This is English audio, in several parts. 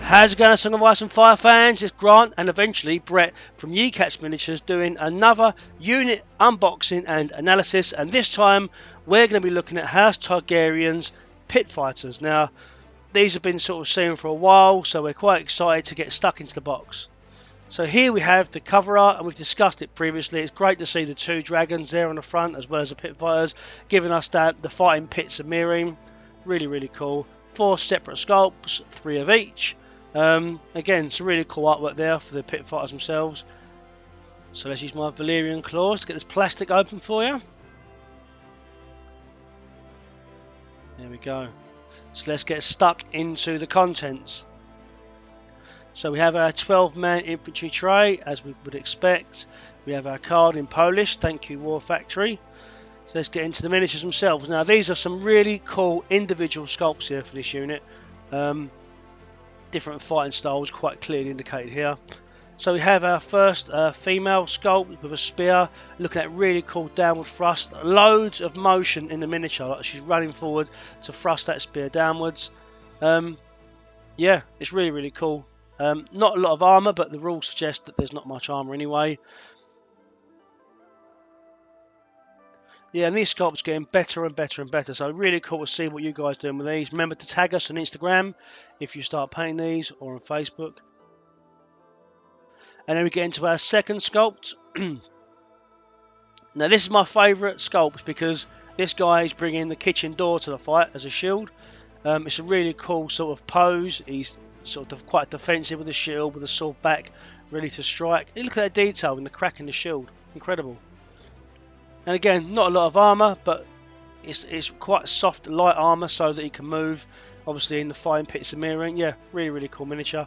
How's it going, Song of Ice and Fire fans? It's Grant and eventually Brett from Yearned Miniatures doing another unit unboxing and analysis, and this time we're going to be looking at House Targaryen's pit fighters. Now, these have been sort of seen for a while, so we're quite excited to get stuck into the box. So here we have the cover art, and we've discussed it previously. It's great to see the two dragons there on the front as well as the pit fighters, giving us that the fighting pits of Meereen. Really cool. 4 separate sculpts, 3 of each. Again, some really cool artwork there for the pit fighters themselves. So let's use my Valyrian claws to get this plastic open for you. There we go. So let's get stuck into the contents. So we have our 12-man infantry tray, as we would expect. We have our card in Polish, thank you War Factory. So let's get into the miniatures themselves. Now these are some really cool individual sculpts here for this unit. Different fighting styles quite clearly indicated here. So we have our first female sculpt with a spear, looking at really cool downward thrust. Loads of motion in the miniature, like she's running forward to thrust that spear downwards. Yeah, it's really cool. Not a lot of armour, but the rules suggest that there's not much armour anyway. Yeah, and these sculpts are getting better and better, so really cool to see what you guys are doing with these. Remember to tag us on Instagram if you start painting these, or on Facebook. And then we get into our second sculpt. Now this is my favourite sculpt because this guy is bringing the kitchen door to the fight as a shield. It's a really cool sort of pose. He's sort of quite defensive with the shield, with the sword back, ready to strike. Look at that detail in the crack in the shield. Incredible. And again, not a lot of armour, but it's quite soft, light armour so that he can move, obviously, in the fighting pits of Meereen. Yeah, really cool miniature.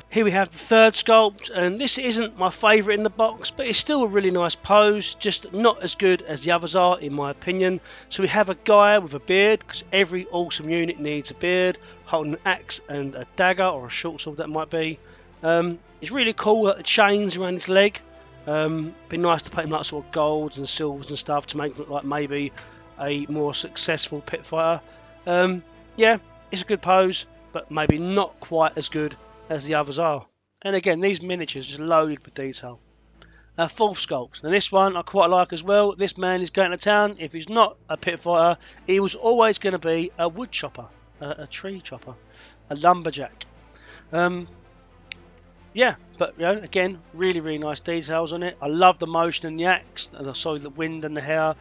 Here we have the third sculpt, and this isn't my favourite in the box, but it's still a really nice pose, just not as good as the others are, in my opinion. So we have a guy with a beard, because every awesome unit needs a beard, holding an axe and a dagger, or a short sword that might be. It's really cool that the chains around his leg. Be nice to paint him like sort of golds and silvers and stuff to make him look like maybe a more successful pit fighter. Yeah, it's a good pose, but maybe not quite as good as the others are. And again, these miniatures just loaded with detail. Fourth sculpt, and this one I quite like as well. This man is going to town. If he's not a pit fighter, he was always going to be a wood chopper, a tree chopper, a lumberjack. Yeah, but you know, again, really nice details on it. I love the motion in the axe, and I saw the wind and the hair,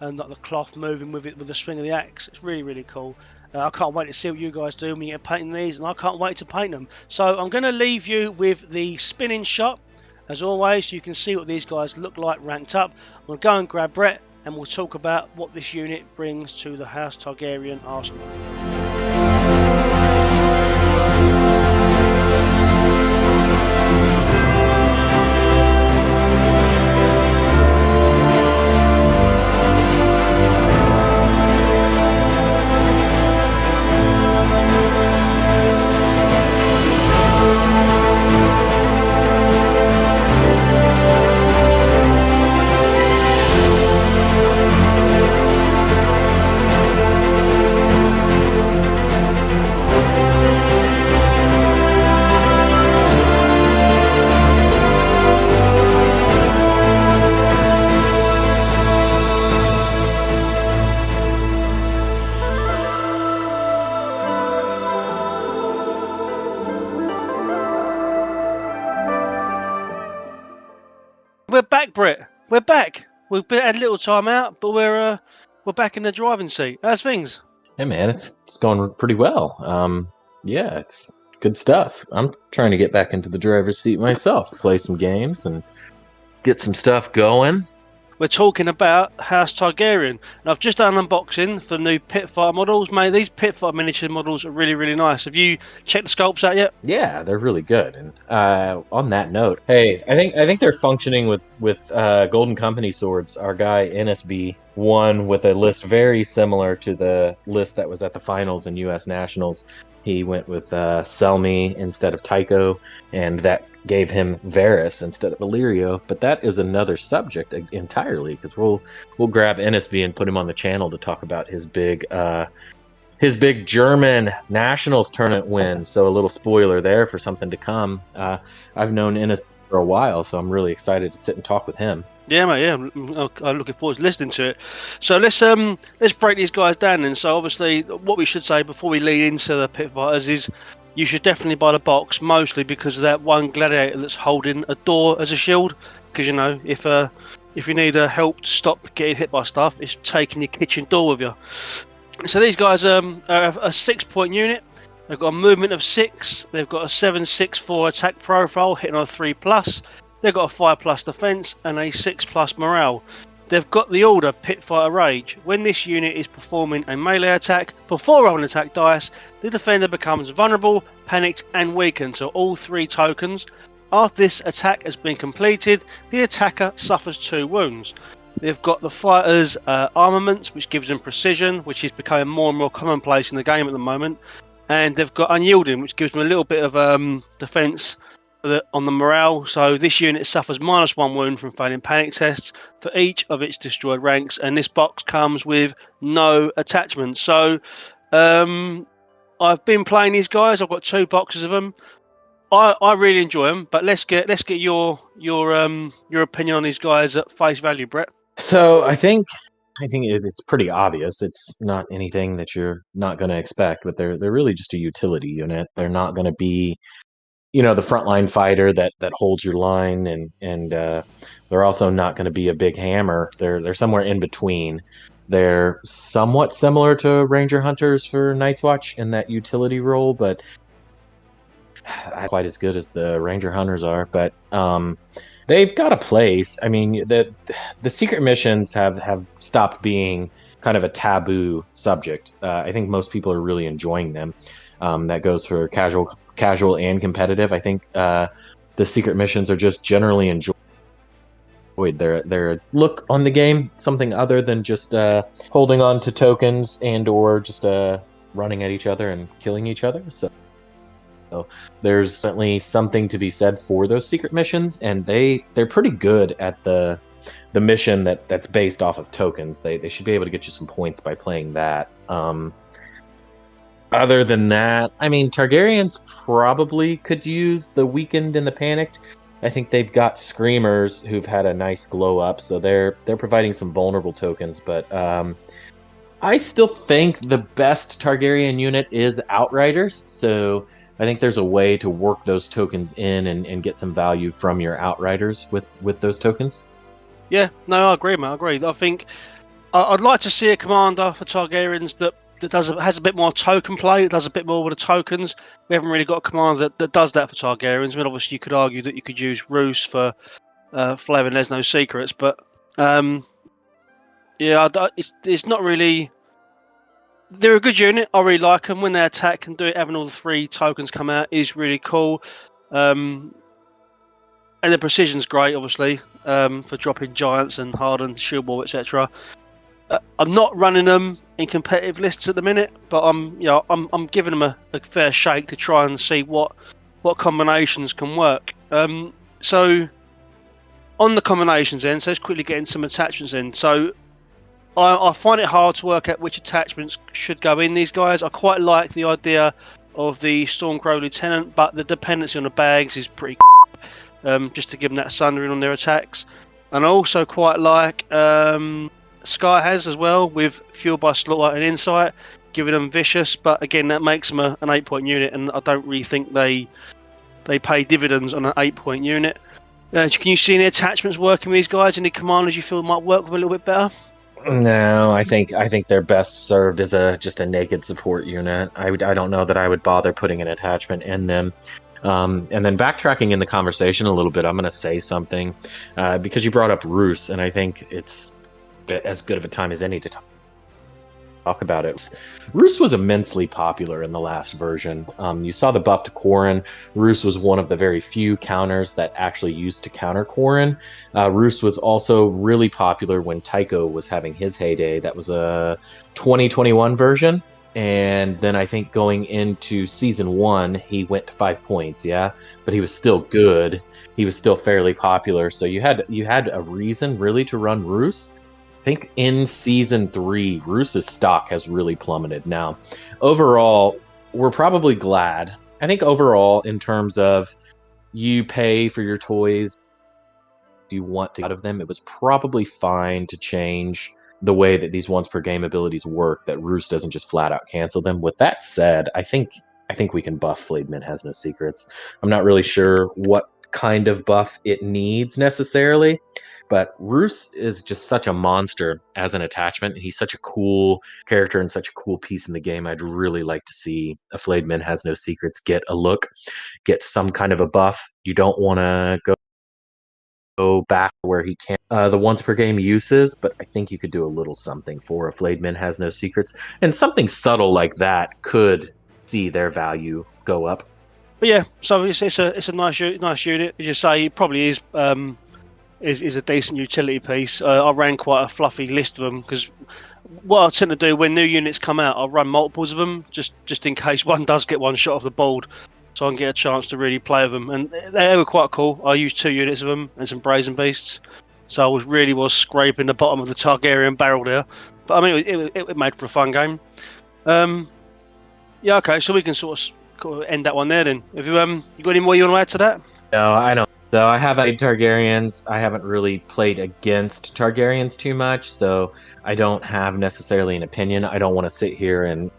and like the cloth moving with it with the swing of the axe. It's really cool. I can't wait to see what you guys do when you get painting these, and I can't wait to paint them. So I'm going to leave you with the spinning shot. As always, you can see what these guys look like ranked up. I'm going to go and grab Brett, and we'll talk about what this unit brings to the House Targaryen arsenal. We're back, Brett. We're back. We've had a little time out, but we're back in the driving seat. How's things? Hey man, it's going pretty well. Yeah, it's good stuff. I'm trying to get back into the driver's seat myself, play some games and get some stuff going. We're talking about House Targaryen, and I've just done an unboxing for the new Pitfire models. Mate, these Pitfire miniature models are really nice. Have you checked the sculpts out yet? Yeah, they're really good. And on that note, hey, I think they're functioning with Golden Company swords. Our guy NSB won with a list very similar to the list that was at the finals in U.S. Nationals. He went with Selmy instead of Tycho, and that gave him Varys instead of Illyrio. But that is another subject entirely, because we'll grab NSB and put him on the channel to talk about his big his big German nationals tournament win. So a little spoiler there for something to come. I've known Ennis for a while, so I'm really excited to sit and talk with him. Yeah, mate. Yeah, I'm looking forward to listening to it. So let's break these guys down then. So obviously, what we should say before we lead into the pit fighters is you should definitely buy the box, mostly because of that one gladiator that's holding a door as a shield. Because you know, if you need help to stop getting hit by stuff, it's taking your kitchen door with you. So these guys are a 6-point unit. They've got a movement of 6. They've got a 7/6/4 attack profile, hitting on a 3+. They've got a 5+ defense and a 6+ morale. They've got the order Pitfighter Rage. When this unit is performing a melee attack, before rolling attack dice, the defender becomes vulnerable, panicked, and weakened to all 3 tokens. After this attack has been completed, the attacker suffers 2 wounds. They've got the fighters' armaments, which gives them precision, which is becoming more and more commonplace in the game at the moment. And they've got unyielding, which gives them a little bit of defense on the morale. So this unit suffers -1 wound from failing panic tests for each of its destroyed ranks, and this box comes with no attachments. So I've been playing these guys. I've got 2 boxes of them. I really enjoy them, but let's get your opinion on these guys at face value, Brett. So I think it's pretty obvious. It's not anything that you're not going to expect, but they're really just a utility unit. They're not going to be, the frontline fighter that holds your line, and they're also not going to be a big hammer. They're somewhere in between. They're somewhat similar to Ranger Hunters for Night's Watch in that utility role, but not quite as good as the Ranger Hunters are. But they've got a place. I mean, the secret missions have stopped being kind of a taboo subject. I think most people are really enjoying them. That goes for casual and competitive. I think the secret missions are just generally enjoyed. Their look on the game, something other than just holding on to tokens and or just running at each other and killing each other. So there's certainly something to be said for those secret missions, and they're pretty good at the mission that's based off of tokens. They should be able to get you some points by playing that. Other than that, I mean, Targaryens probably could use the weakened and the panicked. I think they've got screamers who've had a nice glow up, so they're providing some vulnerable tokens. But I still think the best Targaryen unit is Outriders. So I think there's a way to work those tokens in and get some value from your Outriders with those tokens. Yeah, no, I agree, mate. I agree. I think I'd like to see a commander for Targaryens that has a bit more token play. It does a bit more with the tokens. We haven't really got a commander that does that for Targaryens. I mean, obviously, you could argue that you could use Roose for Flavor and There's No Secrets, but yeah, it's not really. They're a good unit. I really like them when they attack and do it. Having all the 3 tokens come out is really cool. And the precision's great, obviously, for dropping giants and hardened shield wall, etc. I'm not running them in competitive lists at the minute, but I'm giving them a fair shake to try and see what combinations can work. So on the combinations then, so let's quickly get into some attachments in. So I find it hard to work out which attachments should go in these guys. I quite like the idea of the Stormcrow Lieutenant, but the dependency on the bags is pretty just to give them that sundering on their attacks. And I also quite like Sky has as well, with Fueled by Slaughter and Insight, giving them vicious, but again that makes them an 8-point unit, and I don't really think they pay dividends on an 8-point unit. Can you see any attachments working with these guys? Any commanders you feel might work with them a little bit better? No, I think they're best served as just a naked support unit. I don't know that I would bother putting an attachment in them. And then backtracking in the conversation a little bit, I'm going to say something because you brought up Roose, and I think it's as good of a time as any to talk about it. Roose was immensely popular in the last version. You saw the buff to Quarren. Roose was one of the very few counters that actually used to counter Quarren. Roose was also really popular when Tycho was having his heyday. That was a 2021 version. And then I think going into season 1, he went to 5 points, yeah? But he was still good. He was still fairly popular. So you had a reason really to run Roose. think in season 3, Roos's stock has really plummeted. Now, overall, we're probably glad. I think overall, in terms of you pay for your toys, you want to get out of them, it was probably fine to change the way that these once per game abilities work, that Roos doesn't just flat out cancel them. With that said, I think we can buff Flayed Men Has No Secrets. I'm not really sure what kind of buff it needs necessarily, but Roos is just such a monster as an attachment. He's such a cool character and such a cool piece in the game. I'd really like to see a Flayed Men Has No Secrets get a look, get some kind of a buff. You don't want to go back where he can the once per game uses, but I think you could do a little something for a Flayed Men Has No Secrets, and something subtle like that could see their value go up. But yeah, so it's a nice unit. As you say, it probably is a decent utility piece. I ran quite a fluffy list of them because what I tend to do when new units come out, I run multiples of them just in case one does get one shot off the board, so I can get a chance to really play with them. And they were quite cool. I used 2 units of them and some Brazen Beasts, so I was scraping the bottom of the Targaryen barrel there. But I mean, it made for a fun game. Yeah, okay, so we can sort of end that one there then. Have you got any more you want to add to that? No, I don't. So I haven't played Targaryens. I haven't really played against Targaryens too much, so I don't have necessarily an opinion. I don't want to sit here and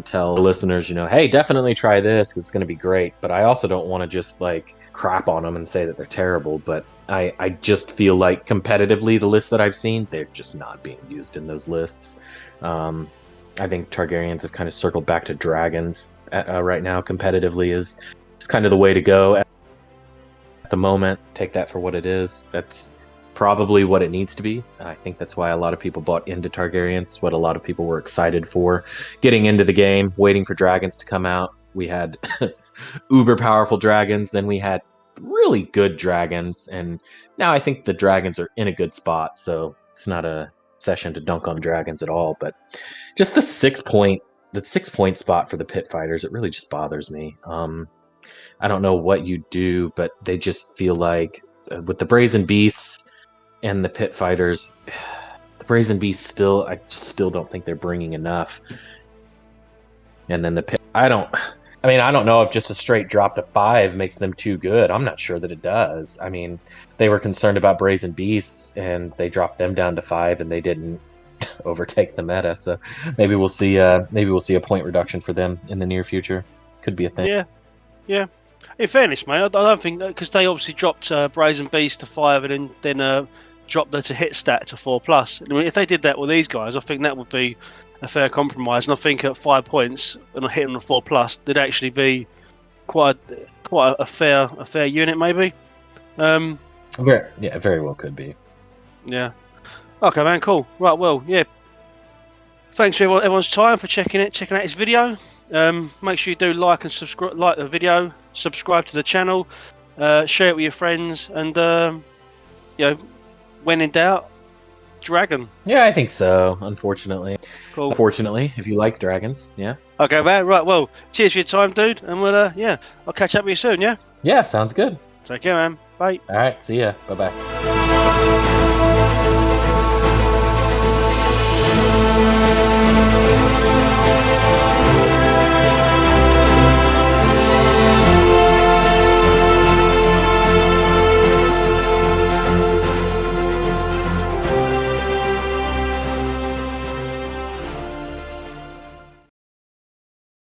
tell listeners, hey, definitely try this because it's going to be great. But I also don't want to just like crap on them and say that they're terrible. But I just feel like competitively, the lists that I've seen, they're just not being used in those lists. I think Targaryens have kind of circled back to dragons right now. Competitively is kind of the way to go at the moment. Take that for what it is. That's probably what it needs to be. I think that's why a lot of people bought into Targaryens, what a lot of people were excited for getting into the game, waiting for dragons to come out. We had uber powerful dragons, then we had really good dragons, and now I think the dragons are in a good spot, so it's not a session to dunk on dragons at all, but just the 6 point spot for the pit fighters, it really just bothers me. I don't know what you do, but they just feel like with the Brazen Beasts and the pit fighters, the Brazen Beasts I still don't think they're bringing enough. And then the pit, I don't know if just a straight drop to 5 makes them too good. I'm not sure that it does. I mean, they were concerned about Brazen Beasts and they dropped them down to 5 and they didn't overtake the meta. So maybe we'll see a point reduction for them in the near future. Could be a thing. Yeah. In fairness, mate, I don't think because they obviously dropped Brazen Beast to 5 and then dropped the to hit stat to 4+. I mean, if they did that with these guys, I think that would be a fair compromise. And I think at 5 points and hitting the 4+, they'd actually be quite a fair unit, maybe. Very well could be. Yeah. Okay, man. Cool. Right. Well, yeah. Thanks for everyone's time for checking out this video. Make sure you do like the video, subscribe to the channel, share it with your friends, and when in doubt, dragon. Yeah, I think so. Unfortunately. Cool. Unfortunately, if you like dragons, yeah. Okay, man. Right. Well, cheers for your time, dude, and I'll catch up with you soon. Yeah. Yeah, sounds good. Take care, man. Bye. All right. See ya. Bye-bye.